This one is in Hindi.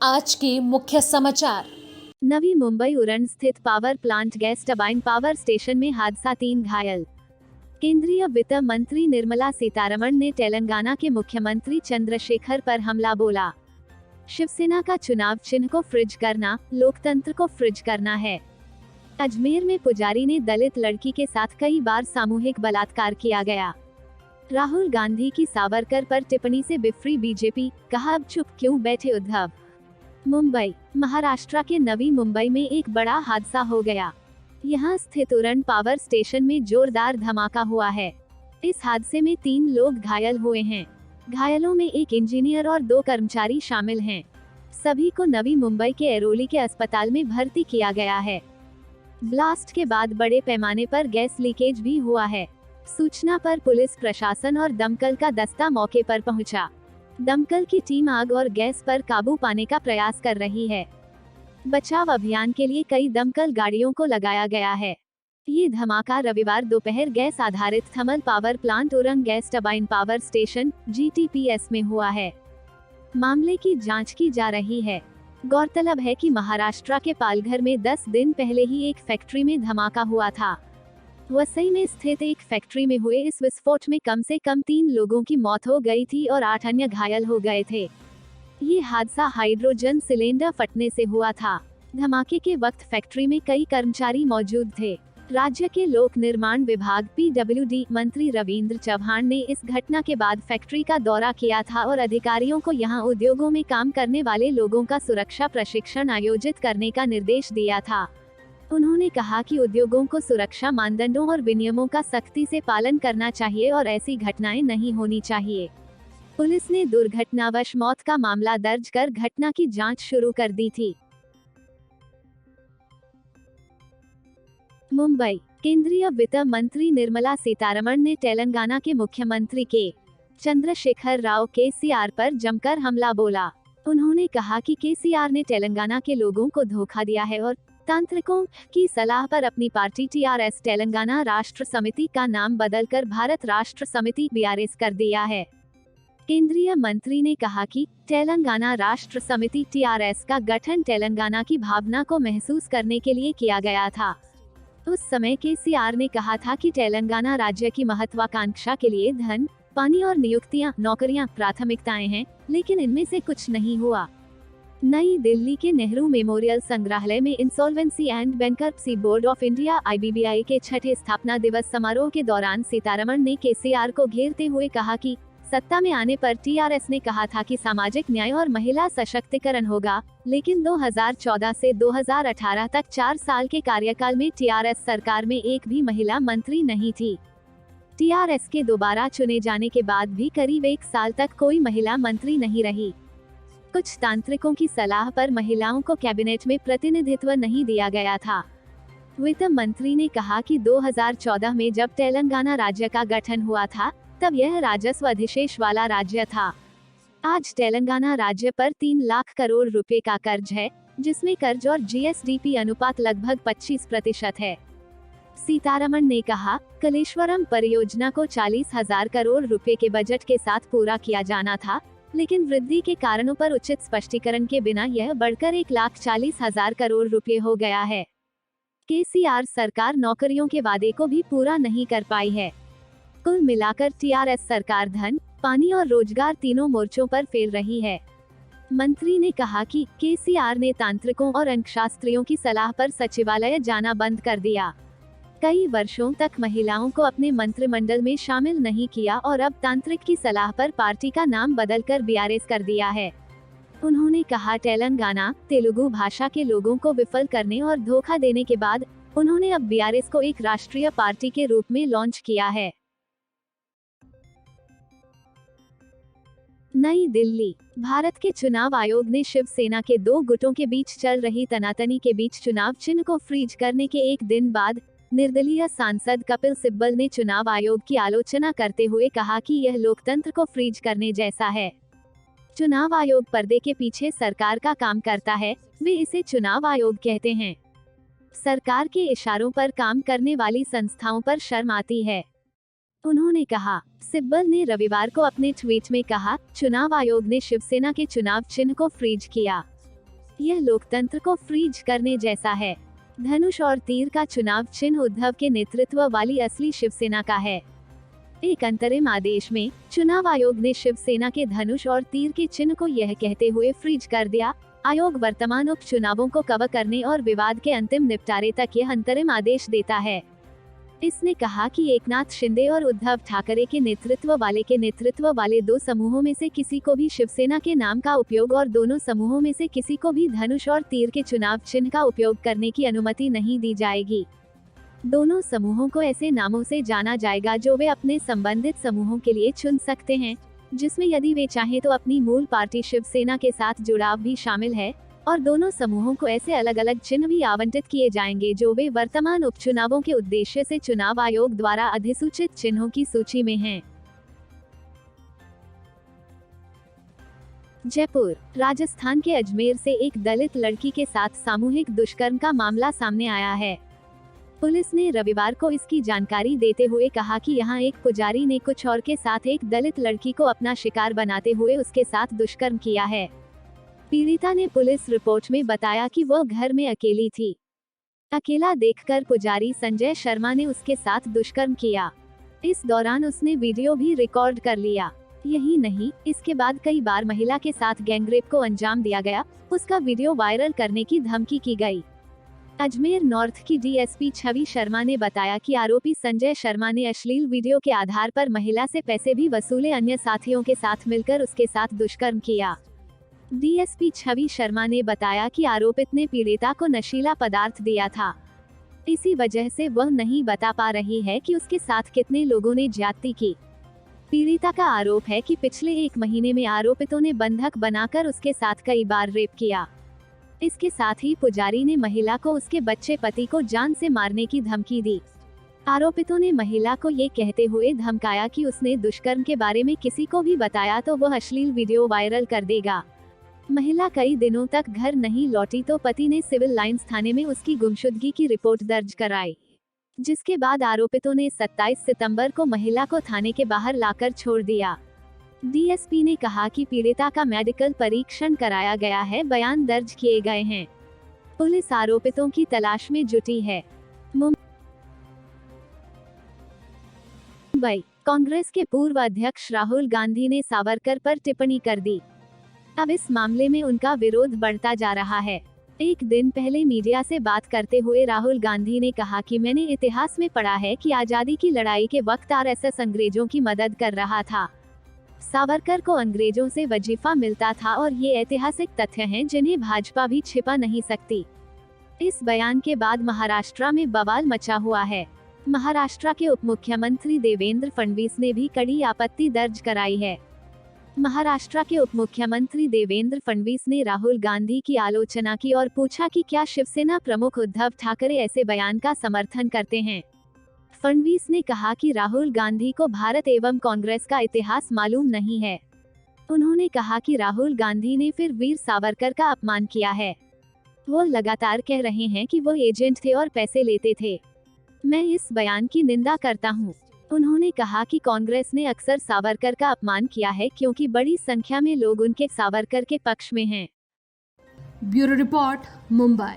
आज के मुख्य समाचार। नवी मुंबई उरण स्थित power plant gas turbine power station में हादसा, 3 घायल। केंद्रीय वित्त मंत्री निर्मला सीतारमण ने तेलंगाना के मुख्यमंत्री चंद्रशेखर पर हमला बोला। शिवसेना का चुनाव चिन्ह को फ्रिज करना, लोकतंत्र को फ्रिज करना है। अजमेर में पुजारी ने दलित लड़की के साथ कई बार सामूहिक बलात्कार किया गया। राहुल गांधी की सावरकर पर टिप्पणी से बिफरी बीजेपी, कहा अब चुप क्यों बैठे उद्धव। मुंबई, महाराष्ट्र के नवी मुंबई में एक बड़ा हादसा हो गया। यहां स्थित उरण पावर स्टेशन में जोरदार धमाका हुआ है। इस हादसे में 3 लोग घायल हुए हैं। घायलों में एक इंजीनियर और 2 कर्मचारी शामिल हैं। सभी को नवी मुंबई के एरोली के अस्पताल में भर्ती किया गया है। ब्लास्ट के बाद बड़े पैमाने पर गैस लीकेज भी हुआ है। सूचना पर पुलिस प्रशासन और दमकल का दस्ता मौके पर पहुंचा। दमकल की टीम आग और गैस पर काबू पाने का प्रयास कर रही है। बचाव अभियान के लिए कई दमकल गाड़ियों को लगाया गया है। ये धमाका रविवार दोपहर गैस आधारित thermal power plant Uran gas turbine power station (GTPS) में हुआ है। मामले की जांच की जा रही है। गौरतलब है कि महाराष्ट्र के पालघर में 10 दिन पहले ही एक फैक्ट्री में धमाका हुआ था। वसई में स्थित एक फैक्ट्री में हुए इस विस्फोट में कम से कम 3 लोगों की मौत हो गई थी और 8 अन्य घायल हो गए थे। ये हादसा हाइड्रोजन सिलेंडर फटने से हुआ था। धमाके के वक्त फैक्ट्री में कई कर्मचारी मौजूद थे। राज्य के लोक निर्माण विभाग (PWD) मंत्री रविंद्र चव्हाण ने इस घटना के बाद फैक्ट्री का दौरा किया था और अधिकारियों को यहां उद्योगों में काम करने वाले लोगों का सुरक्षा प्रशिक्षण आयोजित करने का निर्देश दिया था। उन्होंने कहा कि उद्योगों को सुरक्षा मानदंडों और विनियमों का सख्ती से पालन करना चाहिए और ऐसी घटनाएं नहीं होनी चाहिए। पुलिस ने दुर्घटनावश मौत का मामला दर्ज कर घटना की जांच शुरू कर दी थी। मुंबई, केंद्रीय वित्त मंत्री निर्मला सीतारमण ने तेलंगाना के मुख्यमंत्री के चंद्रशेखर राव (KCR) पर जमकर हमला बोला। उन्होंने कहा कि KCR ने तेलंगाना के लोगों को धोखा दिया है और तांत्रिकों की सलाह पर अपनी पार्टी TRS तेलंगाना राष्ट्र समिति का नाम बदलकर भारत राष्ट्र समिति BRS कर दिया है। केंद्रीय मंत्री ने कहा कि तेलंगाना राष्ट्र समिति TRS का गठन तेलंगाना की भावना को महसूस करने के लिए किया गया था। उस समय KCR ने कहा था कि तेलंगाना राज्य की महत्वाकांक्षा के लिए धन, पानी और नियुक्तियां, नौकरियां प्राथमिकताएं हैं, लेकिन इनमें से कुछ नहीं हुआ। नई दिल्ली के नेहरू मेमोरियल संग्रहालय में insolvency and bankruptcy board of India (IBBI) के 6ठे स्थापना दिवस समारोह के दौरान सीतारमण ने KCR को घेरते हुए कहा कि सत्ता में आने पर TRS ने कहा था कि सामाजिक न्याय और महिला सशक्तिकरण होगा, लेकिन 2014 से 2018 तक 4 साल के कार्यकाल में TRS सरकार में एक भी महिला मंत्री नहीं थी। TRS के दोबारा चुने जाने के बाद भी करीब 1 साल तक कोई महिला मंत्री नहीं रही। कुछ तांत्रिकों की सलाह पर महिलाओं को कैबिनेट में प्रतिनिधित्व नहीं दिया गया था। वित्त मंत्री ने कहा कि 2014 में जब तेलंगाना राज्य का गठन हुआ था, तब यह राजस्व अधिशेष वाला राज्य था। आज तेलंगाना राज्य पर 3 लाख करोड़ रुपए का कर्ज है, जिसमें कर्ज और GSDP अनुपात लगभग 25% है। सीतारमण ने कहा, कलेश्वरम परियोजना को 40,000 करोड़ रुपए के बजट के साथ पूरा किया जाना था, लेकिन वृद्धि के कारणों पर उचित स्पष्टीकरण के बिना यह बढ़कर 1,40,000 करोड़ रुपए हो गया है। KCR सरकार नौकरियों के वादे को भी पूरा नहीं कर पाई है। कुल मिलाकर TRS सरकार धन, पानी और रोजगार तीनों मोर्चों पर फेल रही है। मंत्री ने कहा कि KCR ने तांत्रिकों और अंकशास्त्रियों की सलाह पर सचिवालय जाना बंद कर दिया। कई वर्षों तक महिलाओं को अपने मंत्रिमंडल में शामिल नहीं किया और अब तांत्रिक की सलाह पर पार्टी का नाम बदलकर BRS कर दिया है। उन्होंने कहा, तेलंगाना, तेलुगु भाषा के लोगों को विफल करने और धोखा देने के बाद उन्होंने अब BRS को एक राष्ट्रीय पार्टी के रूप में लॉन्च किया है। नई दिल्ली, भारत के चुनाव आयोग ने शिवसेना के 2 गुटों के बीच चल रही तनातनी के बीच चुनाव चिन्ह को फ्रीज करने के एक दिन बाद निर्दलीय सांसद कपिल सिब्बल ने चुनाव आयोग की आलोचना करते हुए कहा कि यह लोकतंत्र को फ्रीज करने जैसा है। चुनाव आयोग पर्दे के पीछे सरकार का काम करता है, वे इसे चुनाव आयोग कहते हैं। सरकार के इशारों पर काम करने वाली संस्थाओं पर शर्म आती है। उन्होंने कहा। सिब्बल ने रविवार को अपने ट्वीट में कहा, चुनाव आयोग ने शिवसेना के चुनाव चिन्ह को फ्रीज किया। यह लोकतंत्र को फ्रीज करने जैसा है। धनुष और तीर का चुनाव चिन्ह उद्धव के नेतृत्व वाली असली शिवसेना का है। एक अंतरिम आदेश में चुनाव आयोग ने शिवसेना के धनुष और तीर के चिन्ह को यह कहते हुए फ्रीज कर दिया, आयोग वर्तमान उपचुनावों को कवर करने और विवाद के अंतिम निपटारे तक यह अंतरिम आदेश देता है। इसने कहा कि एकनाथ शिंदे और उद्धव ठाकरे के नेतृत्व वाले दो समूहों में से किसी को भी शिवसेना के नाम का उपयोग और दोनों समूहों में से किसी को भी धनुष और तीर के चुनाव चिन्ह का उपयोग करने की अनुमति नहीं दी जाएगी। दोनों समूहों को ऐसे नामों से जाना जाएगा जो वे अपने संबंधित समूहों के लिए चुन सकते हैं, जिसमें यदि वे चाहें तो अपनी मूल पार्टी शिवसेना के साथ जुड़ाव भी शामिल है, और दोनों समूहों को ऐसे अलग अलग चिन्ह भी आवंटित किए जाएंगे जो वे वर्तमान उपचुनावों के उद्देश्य से चुनाव आयोग द्वारा अधिसूचित चिन्हों की सूची में हैं। जयपुर, राजस्थान के अजमेर से एक दलित लड़की के साथ सामूहिक दुष्कर्म का मामला सामने आया है। पुलिस ने रविवार को इसकी जानकारी देते हुए कहा कि यहां एक पुजारी ने कुछ और के साथ एक दलित लड़की को अपना शिकार बनाते हुए उसके साथ दुष्कर्म किया है। पीड़िता ने पुलिस रिपोर्ट में बताया कि वह घर में अकेली थी। अकेला देखकर पुजारी संजय शर्मा ने उसके साथ दुष्कर्म किया। इस दौरान उसने वीडियो भी रिकॉर्ड कर लिया। यही नहीं, इसके बाद कई बार महिला के साथ गैंगरेप को अंजाम दिया गया, उसका वीडियो वायरल करने की धमकी की गई। अजमेर नॉर्थ की डीएसपी छवि शर्मा ने बताया कि आरोपी संजय शर्मा ने अश्लील वीडियो के आधार पर महिला से पैसे भी वसूले, अन्य साथियों के साथ मिलकर उसके साथ दुष्कर्म किया। डीएसपी छवि शर्मा ने बताया कि आरोपित ने पीड़िता को नशीला पदार्थ दिया था। इसी वजह से वह नहीं बता पा रही है कि उसके साथ कितने लोगों ने ज्यादती की। पीड़िता का आरोप है कि पिछले 1 महीने में आरोपितों ने बंधक बनाकर उसके साथ कई बार रेप किया। इसके साथ ही पुजारी ने महिला को उसके बच्चे पति को जान से मारने की धमकी दी। आरोपितों ने महिला को ये कहते हुए धमकाया कि उसने दुष्कर्म के बारे में किसी को भी बताया तो वह अश्लील वीडियो वायरल कर देगा। महिला कई दिनों तक घर नहीं लौटी तो पति ने सिविल लाइंस थाने में उसकी गुमशुदगी की रिपोर्ट दर्ज कराई, जिसके बाद आरोपितों ने 27 सितंबर को महिला को थाने के बाहर लाकर छोड़ दिया। डीएसपी ने कहा कि पीड़िता का मेडिकल परीक्षण कराया गया है, बयान दर्ज किए गए हैं। पुलिस आरोपितों की तलाश में जुटी है। मुंबई, कांग्रेस के पूर्व अध्यक्ष राहुल गांधी ने सावरकर पर टिप्पणी कर दी। अब इस मामले में उनका विरोध बढ़ता जा रहा है। एक दिन पहले मीडिया से बात करते हुए राहुल गांधी ने कहा कि मैंने इतिहास में पढ़ा है कि आजादी की लड़ाई के वक्त आरएसएस अंग्रेजों की मदद कर रहा था। सावरकर को अंग्रेजों से वजीफा मिलता था और ये ऐतिहासिक तथ्य हैं जिन्हें भाजपा भी छिपा नहीं सकती। इस बयान के बाद महाराष्ट्र में बवाल मचा हुआ है। महाराष्ट्र के उप मुख्यमंत्री देवेंद्र फडणवीस ने भी कड़ी आपत्ति दर्ज कराई है। महाराष्ट्र के उप मुख्यमंत्री देवेंद्र फडणवीस ने राहुल गांधी की आलोचना की और पूछा कि क्या शिवसेना प्रमुख उद्धव ठाकरे ऐसे बयान का समर्थन करते हैं। फडणवीस ने कहा कि राहुल गांधी को भारत एवं कांग्रेस का इतिहास मालूम नहीं है। उन्होंने कहा कि राहुल गांधी ने फिर वीर सावरकर का अपमान किया है। वो लगातार कह रहे हैं कि वो एजेंट थे और पैसे लेते थे। मैं इस बयान की निंदा करता हूँ। उन्होंने कहा कि कांग्रेस ने अक्सर सावरकर का अपमान किया है क्योंकि बड़ी संख्या में लोग उनके सावरकर के पक्ष में हैं। Bureau report, Mumbai.